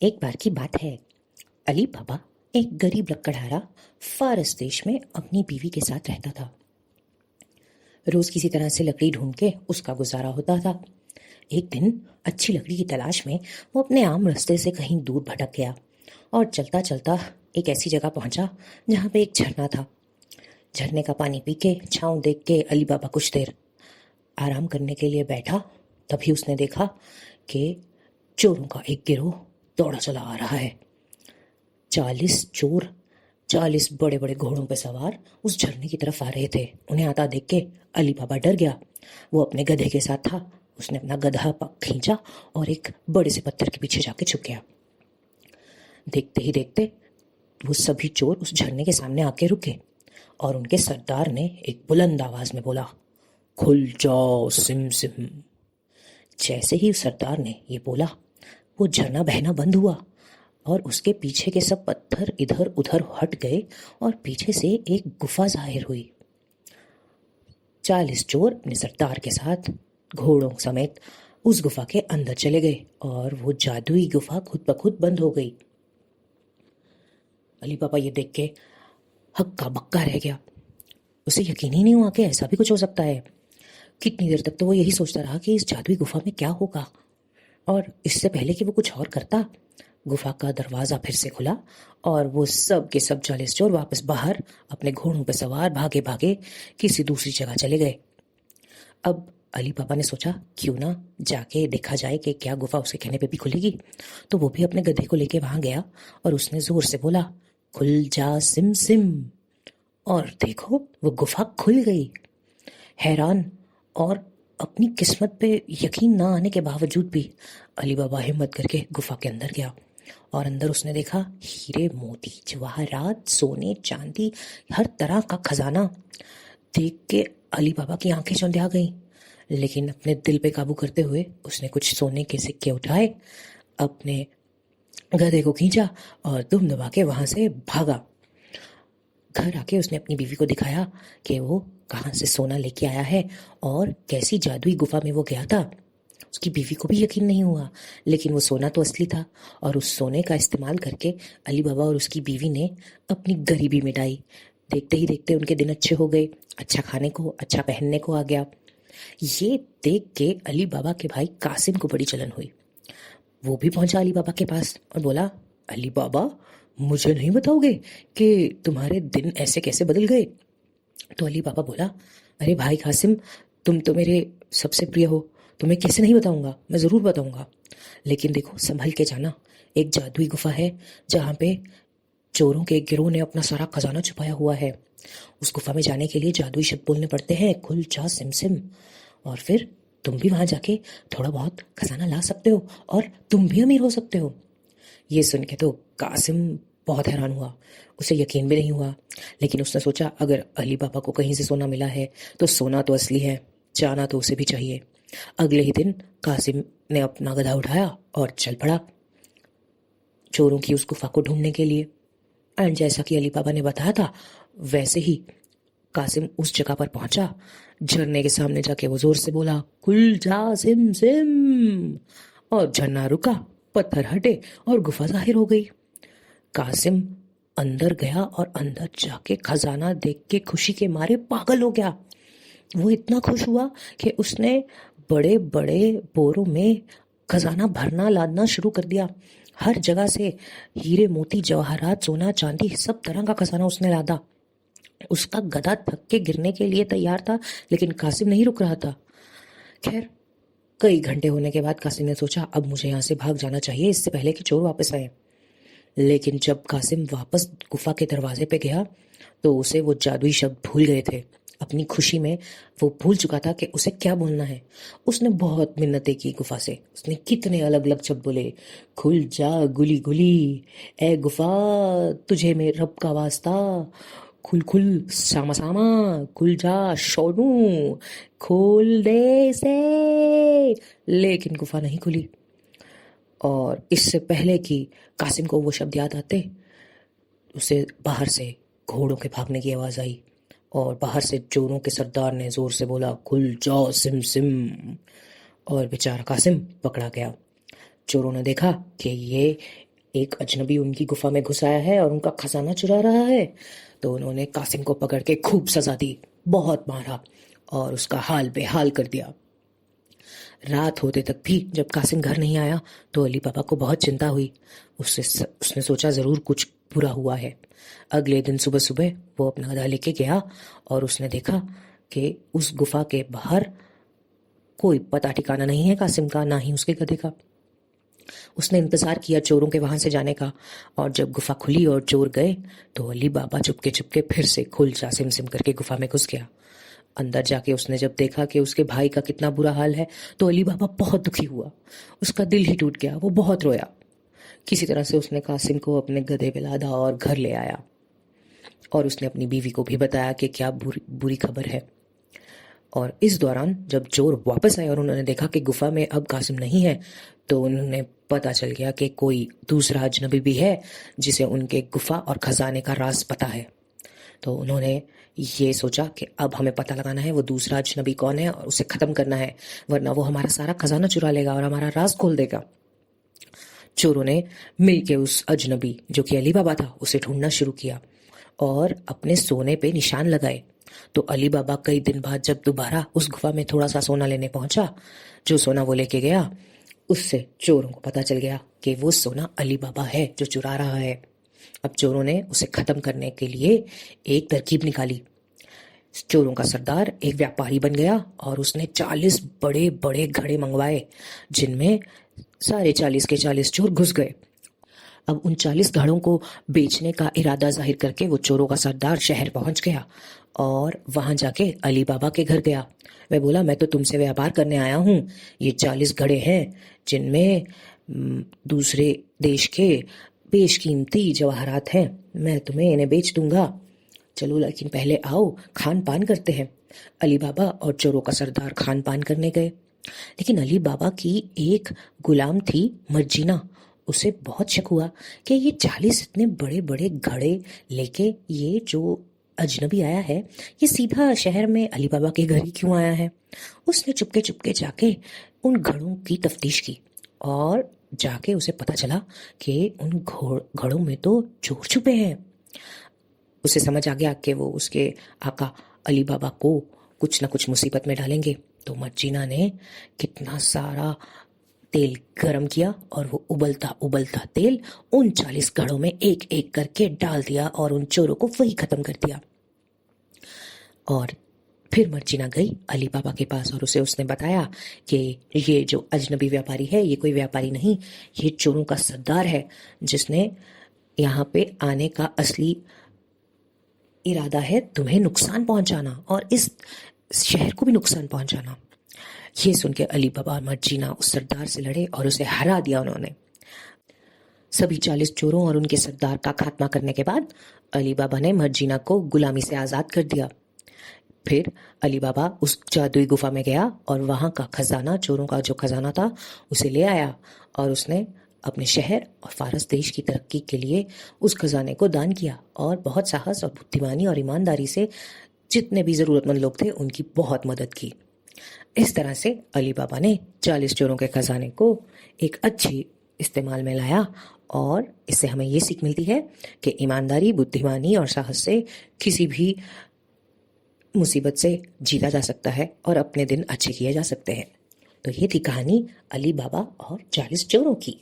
एक बार की बात है। अली बाबा एक गरीब लकड़हारा फारस देश में अपनी बीवी के साथ रहता था। रोज किसी तरह से लकड़ी ढूंढ के उसका गुजारा होता था। एक दिन अच्छी लकड़ी की तलाश में वो अपने आम रास्ते से कहीं दूर भटक गया और चलता चलता एक ऐसी जगह पहुंचा जहां पे एक झरना था। झरने का पानी पी के छाँव देख के अली बाबा कुछ देर आराम करने के लिए बैठा। तभी उसने देखा कि चोरों का एक गिरोह दौड़ा चला आ रहा है। 40 चोर 40 बड़े बड़े घोड़ों पर सवार उस झरने की तरफ आ रहे थे। उन्हें आता देख के अली बाबा डर गया। वो अपने गधे के साथ था। उसने अपना गधा खींचा और एक बड़े से पत्थर के पीछे जाके छुप गया। देखते ही देखते वो सभी चोर उस झरने के सामने आके रुके और उनके सरदार ने एक बुलंद आवाज में बोला, खुल जाओ सिम सिम। जैसे ही सरदार ने ये बोला, वो झरना बहना बंद हुआ और उसके पीछे के सब पत्थर इधर उधर हट गए और पीछे से एक गुफा जाहिर हुई। 40 चोर अपने सरदार के साथ घोड़ों समेत उस गुफा के अंदर चले गए और वो जादुई गुफा खुद ब खुद बंद हो गई। अली बाबा ये देख के हक्का बक्का रह गया। उसे यकीन ही नहीं हुआ कि ऐसा भी कुछ हो सकता है। कितनी देर तक तो वो यही सोचता रहा कि इस जादुई गुफा में क्या होगा। और इससे पहले कि वो कुछ और करता, गुफा का दरवाजा फिर से खुला और वो सब के सब 40 चोर वापस बाहर अपने घोड़ों पर सवार भागे भागे किसी दूसरी जगह चले गए। अब अली बाबा ने सोचा क्यों ना जाके देखा जाए कि क्या गुफा उसके कहने पे भी खुलेगी। तो वो भी अपने गधे को लेके वहां गया और उसने जोर से बोला, खुल जा सिम सिम। और देखो वो गुफा खुल गई। हैरान और अपनी किस्मत पे यकीन ना आने के बावजूद भी अली बाबा हिम्मत करके गुफा के अंदर गया और अंदर उसने देखा हीरे मोती जवाहरात सोने चांदी हर तरह का खजाना। देख के अली बाबा की आंखें चौंधिया गईं। लेकिन अपने दिल पे काबू करते हुए उसने कुछ सोने के सिक्के उठाए, अपने गधे को खींचा और दुम दबा के वहां से भागा। घर आके उसने अपनी बीवी को दिखाया कि वो कहाँ से सोना लेके आया है और कैसी जादुई गुफा में वो गया था। उसकी बीवी को भी यकीन नहीं हुआ, लेकिन वो सोना तो असली था और उस सोने का इस्तेमाल करके अली बाबा और उसकी बीवी ने अपनी गरीबी मिटाई। देखते ही देखते उनके दिन अच्छे हो गए। अच्छा खाने को, अच्छा पहनने को आ गया। ये देख के अली बाबा के भाई कासिम को बड़ी जलन हुई। वो भी पहुंचा अली बाबा के पास और बोला, अली बाबा मुझे नहीं बताओगे कि तुम्हारे दिन ऐसे कैसे बदल गए। तो अली बाबा बोला, अरे भाई कासिम, तुम तो मेरे सबसे प्रिय हो, तुम्हें कैसे नहीं बताऊंगा, मैं ज़रूर बताऊंगा। लेकिन देखो संभल के जाना। एक जादुई गुफा है जहाँ पे चोरों के एक गिरोह ने अपना सारा खजाना छुपाया हुआ है। उस गुफा में जाने के लिए जादुई शब्द बोलने पड़ते हैं, खुल जा सिम सिम। और फिर तुम भी वहां जाके थोड़ा बहुत खजाना ला सकते हो और तुम भी अमीर हो सकते हो। ये सुन के तो कासिम बहुत हैरान हुआ। उसे यकीन भी नहीं हुआ, लेकिन उसने सोचा अगर अली बाबा को कहीं से सोना मिला है तो सोना तो असली है, जाना तो उसे भी चाहिए। अगले ही दिन कासिम ने अपना गधा उठाया और चल पड़ा चोरों की उस गुफा को ढूंढने के लिए। एंड जैसा कि अली बाबा ने बताया था वैसे ही कासिम उस जगह पर पहुंचा। झरने के सामने जाके वो जोर से बोला, खुल जा सिम सिम। और झरना रुका, पत्थर हटे और गुफा जाहिर हो गई। कासिम अंदर गया और अंदर जाके खजाना देख के खुशी के मारे पागल हो गया। वो इतना खुश हुआ कि उसने बड़े बड़े बोरों में खजाना भरना लादना शुरू कर दिया। हर जगह से हीरे मोती जवाहरात सोना चांदी सब तरह का खजाना उसने लादा। उसका गधा थक के गिरने के लिए तैयार था, लेकिन कासिम नहीं रुक रहा था। खैर कई घंटे होने के बाद कासिम ने सोचा अब मुझे यहाँ से भाग जाना चाहिए इससे पहले कि चोर वापस आए। लेकिन जब कासिम वापस गुफा के दरवाजे पे गया तो उसे वो जादुई शब्द भूल गए थे। अपनी खुशी में वो भूल चुका था कि उसे क्या बोलना है। उसने बहुत मिन्नतें की गुफा से। उसने कितने अलग अलग शब्द बोले, खुल जा गुली गुली, ए गुफा तुझे मेरे रब का वास्ता, खुल खुल सामा सामा, खुल जा शोनू, खोल दे से। लेकिन गुफा नहीं खुली। और इससे पहले कि कासिम को वो शब्द याद आते, उसे बाहर से घोड़ों के भागने की आवाज आई और बाहर से चोरों के सरदार ने जोर से बोला, खुल जाओ सिम सिम। और बेचारा कासिम पकड़ा गया। चोरों ने देखा कि ये एक अजनबी उनकी गुफा में घुस आया है और उनका खजाना चुरा रहा है। तो उन्होंने कासिम को पकड़ के खूब सजा दी, बहुत मारा और उसका हाल बेहाल कर दिया। रात होते तक भी जब कासिम घर नहीं आया तो अली बाबा को बहुत चिंता हुई। उसने सोचा ज़रूर कुछ बुरा हुआ है। अगले दिन सुबह सुबह वो अपना गधा लेके गया और उसने देखा कि उस गुफा के बाहर कोई पता ठिकाना नहीं है कासिम का, ना ही उसके गधे का। उसने इंतज़ार किया चोरों के वहां से जाने का, और जब गुफा खुली और चोर गए तो अली बाबा चुपके चुपके फिर से खुलचा सिम सिम करके गुफा में घुस गया। अंदर जाके उसने जब देखा कि उसके भाई का कितना बुरा हाल है तो अली बाबा बहुत दुखी हुआ। उसका दिल ही टूट गया, वो बहुत रोया। किसी तरह से उसने कासिम को अपने गधे पे लादा और घर ले आया, और उसने अपनी बीवी को भी बताया कि क्या बुरी खबर है। और इस दौरान जब चोर वापस आए और उन्होंने देखा कि गुफा में अब कासिम नहीं है, तो उन्हें पता चल गया कि कोई दूसरा अजनबी भी है जिसे उनके गुफा और खजाने का राज पता है। तो उन्होंने ये सोचा कि अब हमें पता लगाना है वो दूसरा अजनबी कौन है और उसे ख़त्म करना है, वरना वो हमारा सारा खजाना चुरा लेगा और हमारा राज खोल देगा। चोरों ने मिल के उस अजनबी, जो कि अली बाबा था, उसे ढूंढना शुरू किया और अपने सोने पे निशान लगाए। तो अली बाबा कई दिन बाद जब दोबारा उस गुफा में थोड़ा सा सोना लेने पहुंचा, जो सोना वो लेके गया उससे चोरों को पता चल गया कि वो सोना अली बाबा है जो चुरा रहा है। अब चोरों ने उसे खत्म करने के लिए एक तरकीब निकाली। चोरों का सरदार एक व्यापारी बन गया और उसने 40 बड़े बड़े घड़े मंगवाए, जिनमें सारे 40 के 40 चोर घुस गए। अब उन 40 घड़ों को बेचने का इरादा जाहिर करके वो चोरों का सरदार शहर पहुंच गया और वहां जाके अली बाबा के घर गया। वह बोला, मैं तो तुमसे व्यापार करने आया हूँ। ये 40 घड़े हैं जिनमें दूसरे देश के बेशकीमती जवाहरात हैं। मैं तुम्हें इन्हें बेच दूंगा। चलो, लेकिन पहले आओ खान पान करते हैं। अली बाबा और चोरों का सरदार खान पान करने गए। लेकिन अली बाबा की एक गुलाम थी मर्जीना। उसे बहुत शक हुआ कि ये 40 इतने बड़े बड़े घड़े लेके ये जो अजनबी आया है, ये सीधा शहर में अली बाबा के घर ही क्यों आया है। उसने चुपके चुपके जाके उन घड़ों की तफ्तीश की और जाके उसे पता चला कि उन घड़ों में तो चोर छुपे हैं। उसे समझ आ गया कि वो उसके आका अली बाबा को कुछ ना कुछ मुसीबत में डालेंगे। तो मर्जीना ने कितना सारा तेल गरम किया और वो उबलता उबलता तेल उन 40 घड़ों में एक एक करके डाल दिया और उन चोरों को वही खत्म कर दिया। और फिर मर्जीना गई अली बाबा के पास और उसने बताया कि ये जो अजनबी व्यापारी है, ये कोई व्यापारी नहीं, ये चोरों का सरदार है, जिसने यहाँ पे आने का असली इरादा है तुम्हें नुकसान पहुंचाना और इस शहर को भी नुकसान पहुंचाना। ये सुन के अली बाबा और मर्जीना उस सरदार से लड़े और उसे हरा दिया उन्होंने। सभी 40 चोरों और उनके सरदार का खात्मा करने के बाद अली बाबा ने मर्जीना को गुलामी से आज़ाद कर दिया। फिर अली बाबा उस जादुई गुफा में गया और वहां का खजाना, चोरों का जो खजाना था, उसे ले आया और उसने अपने शहर और फारस देश की तरक्की के लिए उस खजाने को दान किया और बहुत साहस और बुद्धिमानी और ईमानदारी से जितने भी ज़रूरतमंद लोग थे उनकी बहुत मदद की। इस तरह से अली बाबा ने 40 चोरों के खजाने को एक अच्छी इस्तेमाल में लाया, और इससे हमें ये सीख मिलती है कि ईमानदारी, बुद्धिमानी और साहस से किसी भी मुसीबत से जीता जा सकता है और अपने दिन अच्छे किए जा सकते हैं। तो ये थी कहानी अली बाबा और 40 चोरों की।